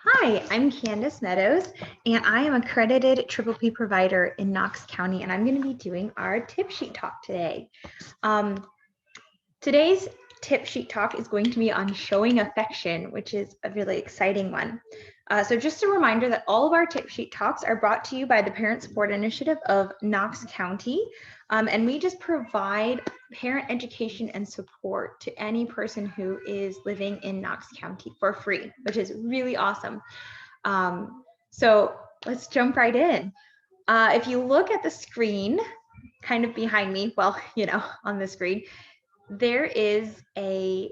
Hi, I'm Candace Meadows, and I am accredited Triple P provider in Knox County, and I'm going to be doing our tip sheet talk today. Today's tip sheet talk is going to be on showing affection, which is a really exciting one. So just a reminder that all of our tip sheet talks are brought to you by the Parent Support Initiative of Knox County, and we just provide parent education and support to any person who is living in Knox County for free, which is really awesome. So let's jump right in. If you look at the screen, kind of behind me, well, on the screen, there is a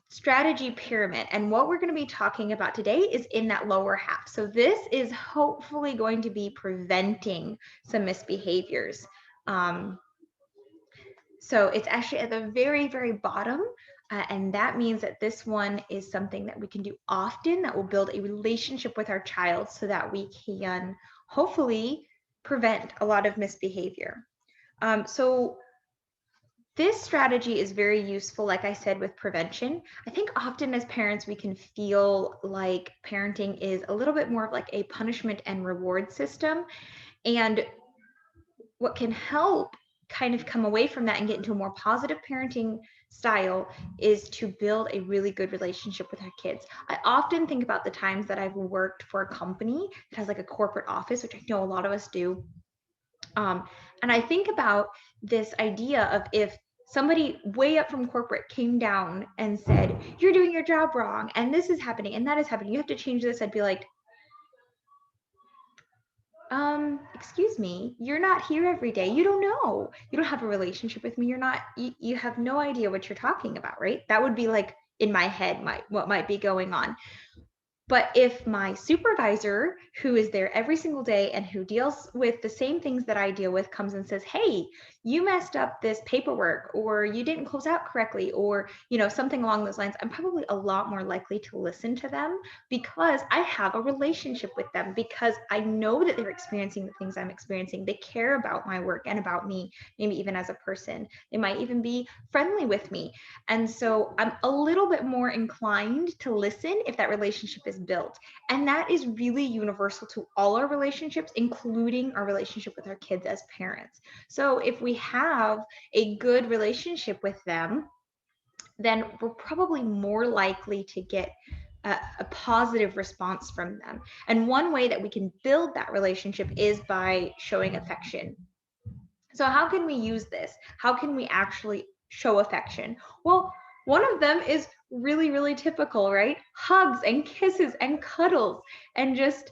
strategy pyramid. And what we're going to be talking about today is in that lower half. So this is hopefully going to be preventing some misbehaviors. So it's actually at the very, very bottom. And that means that this one is something that we can do often that will build a relationship with our child so that we can hopefully prevent a lot of misbehavior. So this strategy is very useful, like I said, with prevention. I think often as parents, we can feel like parenting is a little bit more of like a punishment and reward system. And what can help kind of come away from that and get into a more positive parenting style is to build a really good relationship with our kids. I often think about the times that I've worked for a company that has like a corporate office, which I know a lot of us do. And I think about this idea of if somebody way up from corporate came down and said, "You're doing your job wrong, and this is happening, and that is happening. You have to change this," I'd be like, excuse me, you're not here every day. You don't know. You don't have a relationship with me. You're not, you have no idea what you're talking about, right? That would be like in my head, what might be going on. But if my supervisor, who is there every single day and who deals with the same things that I deal with, comes and says, "Hey, you messed up this paperwork, or you didn't close out correctly," or something along those lines, I'm probably a lot more likely to listen to them because I have a relationship with them, because I know that they're experiencing the things I'm experiencing. They care about my work and about me, maybe even as a person. They might even be friendly with me. And so I'm a little bit more inclined to listen if that relationship is built. And that is really universal to all our relationships, including our relationship with our kids as parents. So if we have a good relationship with them, then we're probably more likely to get a positive response from them. And one way that we can build that relationship is by showing affection. So how can we use this? How can we actually show affection? Well, one of them is really, really typical, right? Hugs and kisses and cuddles and just,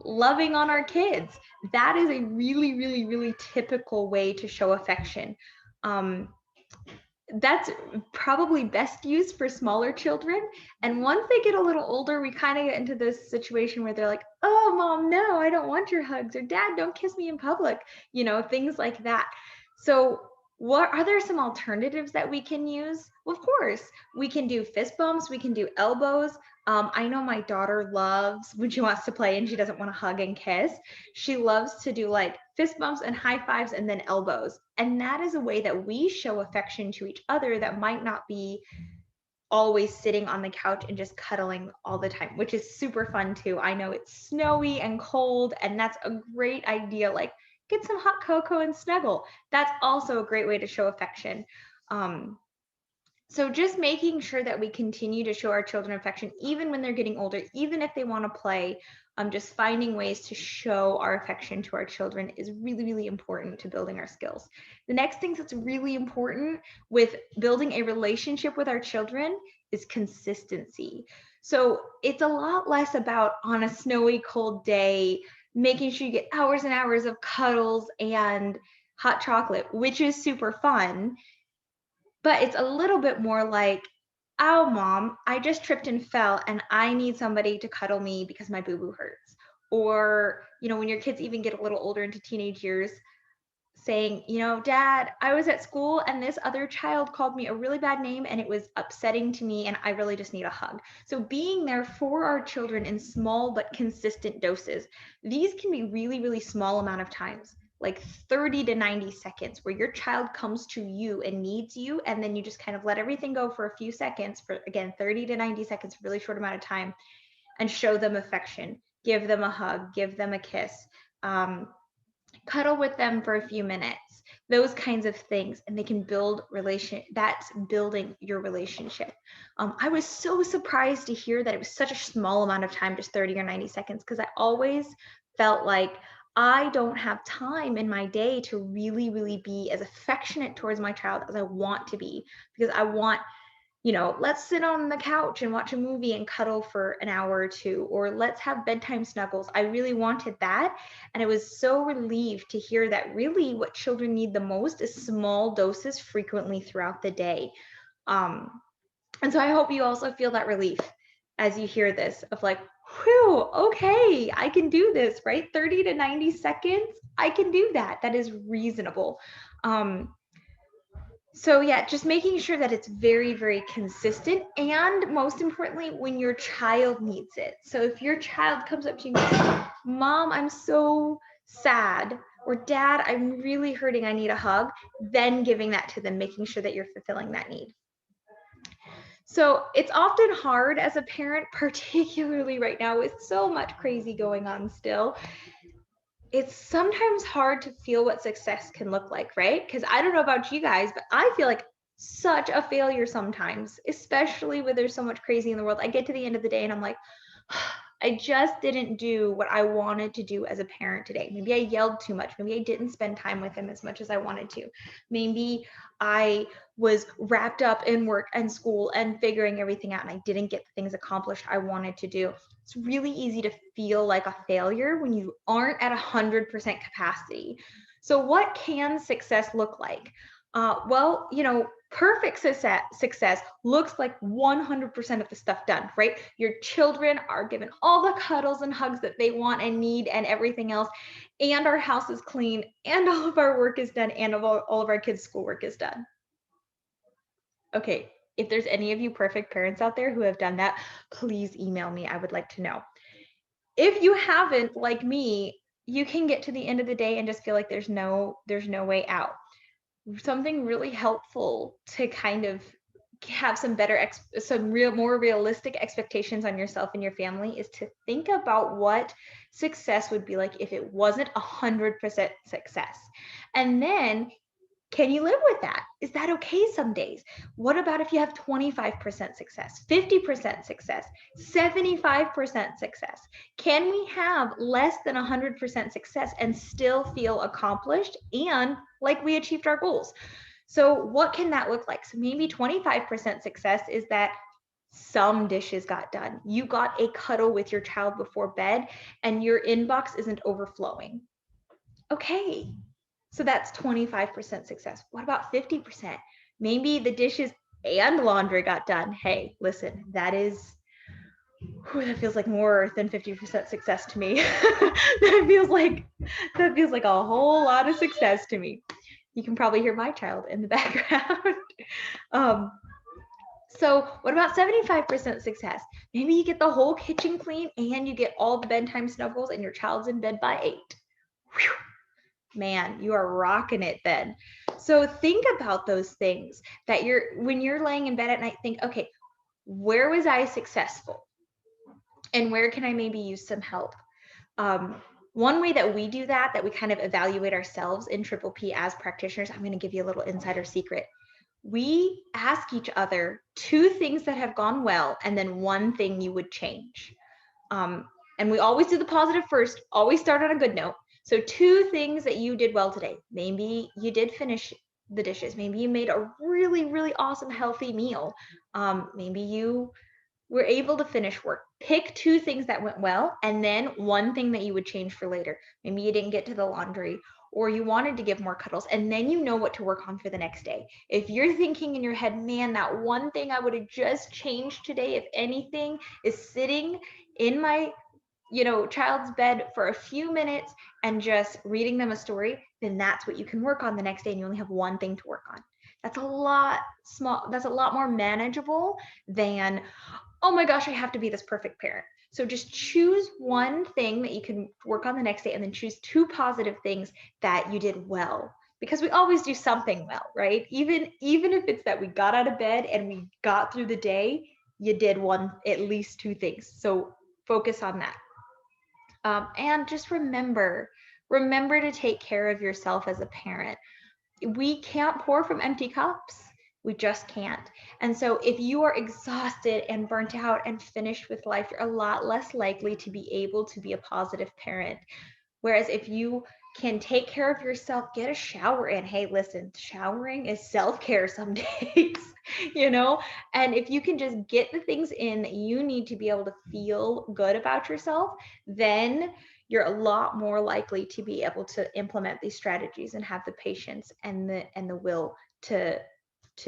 loving on our kids. That is a really, really, really typical way to show affection. That's probably best used for smaller children. And once they get a little older, we kind of get into this situation where they're like, "Oh, mom, no, I don't want your hugs," or "Dad, don't kiss me in public," things like that. So what are there some alternatives that we can use? Well, of course, we can do fist bumps, we can do elbows. I know my daughter loves when she wants to play and she doesn't want to hug and kiss. She loves to do like fist bumps and high fives and then elbows. And that is a way that we show affection to each other that might not be always sitting on the couch and just cuddling all the time, which is super fun too. I know it's snowy and cold, and that's a great idea. Like, get some hot cocoa and snuggle. That's also a great way to show affection. So just making sure that we continue to show our children affection, even when they're getting older, even if they want to play, just finding ways to show our affection to our children is really, really important to building our skills. The next thing that's really important with building a relationship with our children is consistency. So it's a lot less about on a snowy, cold day, making sure you get hours and hours of cuddles and hot chocolate, which is super fun. But it's a little bit more like, "Oh, mom, I just tripped and fell and I need somebody to cuddle me because my boo-boo hurts." Or, when your kids even get a little older into teenage years, saying, "Dad, I was at school and this other child called me a really bad name and it was upsetting to me and I really just need a hug." So being there for our children in small but consistent doses. These can be really, really small amount of times, like 30 to 90 seconds where your child comes to you and needs you, and then you just kind of let everything go for a few seconds, for again 30 to 90 seconds, really short amount of time, and show them affection. Give them a hug, give them a kiss, cuddle with them for a few minutes, those kinds of things, and they can build that's building your relationship. I was so surprised to hear that it was such a small amount of time, just 30 or 90 seconds, because I always felt like I don't have time in my day to really, really be as affectionate towards my child as I want to be, because I want, let's sit on the couch and watch a movie and cuddle for an hour or two, or let's have bedtime snuggles. I really wanted that. And I was so relieved to hear that really what children need the most is small doses frequently throughout the day. And so I hope you also feel that relief as you hear this of like, whew, okay, I can do this, right? 30 to 90 seconds, I can do that. That is reasonable. So yeah, just making sure that it's very, very consistent, and most importantly, when your child needs it. So if your child comes up to you and goes, Mom, I'm so sad, or Dad, I'm really hurting, I need a hug, then giving that to them, making sure that you're fulfilling that need. So it's often hard as a parent, particularly right now with so much crazy going on still. It's sometimes hard to feel what success can look like, right? Because I don't know about you guys, but I feel like such a failure sometimes, especially when there's so much crazy in the world. I get to the end of the day and I'm like, I just didn't do what I wanted to do as a parent today. Maybe I yelled too much. Maybe I didn't spend time with him as much as I wanted to. Maybe I was wrapped up in work and school and figuring everything out, and I didn't get the things accomplished I wanted to do. It's really easy to feel like a failure when you aren't at 100% capacity. So what can success look like? Well, perfect success looks like 100% of the stuff done, right? Your children are given all the cuddles and hugs that they want and need and everything else, and our house is clean, and all of our work is done, and all of our kids' schoolwork is done. Okay, if there's any of you perfect parents out there who have done that, please email me. I would like to know. If you haven't, like me, you can get to the end of the day and just feel like there's no way out. Something really helpful to kind of have more realistic expectations on yourself and your family is to think about what success would be like if it wasn't 100% success. And then, can you live with that? Is that okay some days? What about if you have 25% success, 50% success, 75% success? Can we have less than 100% success and still feel accomplished and like we achieved our goals? So what can that look like? So maybe 25% success is that some dishes got done. You got a cuddle with your child before bed and your inbox isn't overflowing. Okay, so that's 25% success. What about 50%? Maybe the dishes and laundry got done. Hey, listen, that feels like more than 50% success to me. that feels like a whole lot of success to me. You can probably hear my child in the background. So what about 75% success? Maybe you get the whole kitchen clean and you get all the bedtime snuggles and your child's in bed by 8. Whew. Man, you are rocking it then. So think about those things that when you're laying in bed at night, think, okay, where was I successful? And where can I maybe use some help? One way that we do that we kind of evaluate ourselves in Triple P as practitioners, I'm going to give you a little insider secret. We ask each other 2 things that have gone well and then 1 thing you would change. And we always do the positive first, always start on a good note. So 2 things that you did well today. Maybe you did finish the dishes. Maybe you made a really, really awesome, healthy meal. Maybe you were able to finish work. Pick 2 things that went well, and then 1 thing that you would change for later. Maybe you didn't get to the laundry, or you wanted to give more cuddles, and then you know what to work on for the next day. If you're thinking in your head, man, that 1 thing I would have just changed today, if anything, is sitting in my child's bed for a few minutes and just reading them a story, then that's what you can work on the next day, and you only have 1 thing to work on. That's a lot more manageable than, oh my gosh, I have to be this perfect parent. So just choose one thing that you can work on the next day and then choose 2 positive things that you did well. Because we always do something well, right? Even if it's that we got out of bed and we got through the day, you did at least 2 things. So focus on that. And just remember to take care of yourself as a parent. We can't pour from empty cups. We just can't. And so if you are exhausted and burnt out and finished with life, you're a lot less likely to be able to be a positive parent. Whereas if you can take care of yourself, get a shower in. Hey, listen, showering is self-care some days, you know? And if you can just get the things in that you need to be able to feel good about yourself, then you're a lot more likely to be able to implement these strategies and have the patience and the will to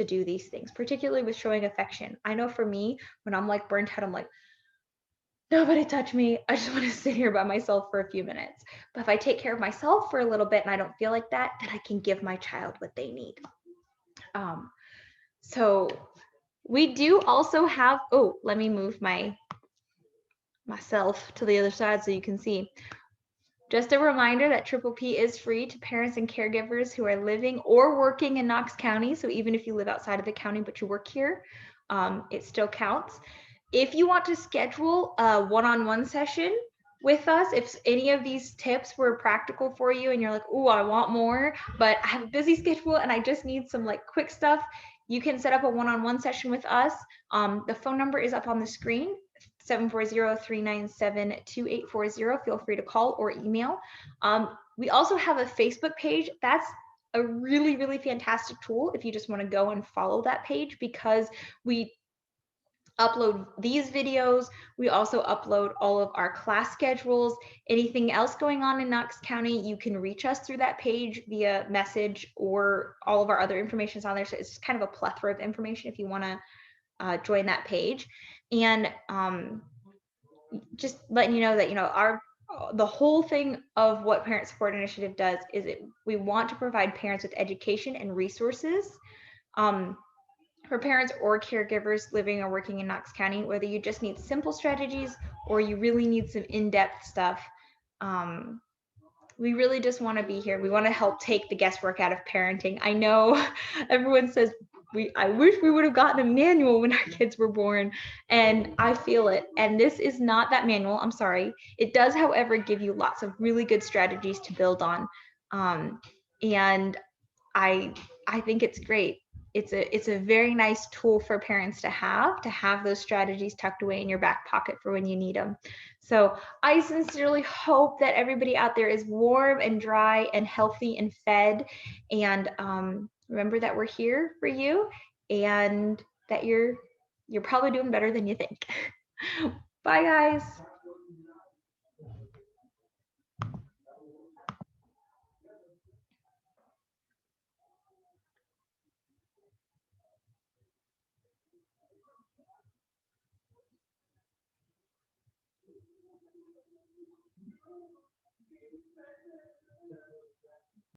do these things, particularly with showing affection. I know for me, when I'm like burnt out, I'm like, nobody touch me. I just want to sit here by myself for a few minutes. But if I take care of myself for a little bit and I don't feel like that, then I can give my child what they need. So we do also have, oh, let me move myself to the other side so you can see. Just a reminder that Triple P is free to parents and caregivers who are living or working in Knox County. So even if you live outside of the county but you work here, it still counts. If you want to schedule a one-on-one session with us, if any of these tips were practical for you and you're like, oh, I want more, but I have a busy schedule and I just need some like quick stuff, you can set up a one-on-one session with us. The phone number is up on the screen, 740-397-2840. Feel free to call or email. We also have a Facebook page. That's a really, really fantastic tool if you just want to go and follow that page, because we upload these videos. We also upload all of our class schedules. Anything else going on in Knox County, you can reach us through that page via message, or all of our other information is on there. So it's just kind of a plethora of information if you want to join that page. And just letting you know that, the whole thing of what Parent Support Initiative does is we want to provide parents with education and resources for parents or caregivers living or working in Knox County, whether you just need simple strategies or you really need some in-depth stuff. We really just want to be here. We want to help take the guesswork out of parenting. I know everyone says, I wish we would have gotten a manual when our kids were born, and I feel it. And this is not that manual, I'm sorry. It does, however, give you lots of really good strategies to build on. And I think it's great. It's a very nice tool for parents to have those strategies tucked away in your back pocket for when you need them. So I sincerely hope that everybody out there is warm and dry and healthy and fed. And remember that we're here for you, and that you're probably doing better than you think. Bye, guys.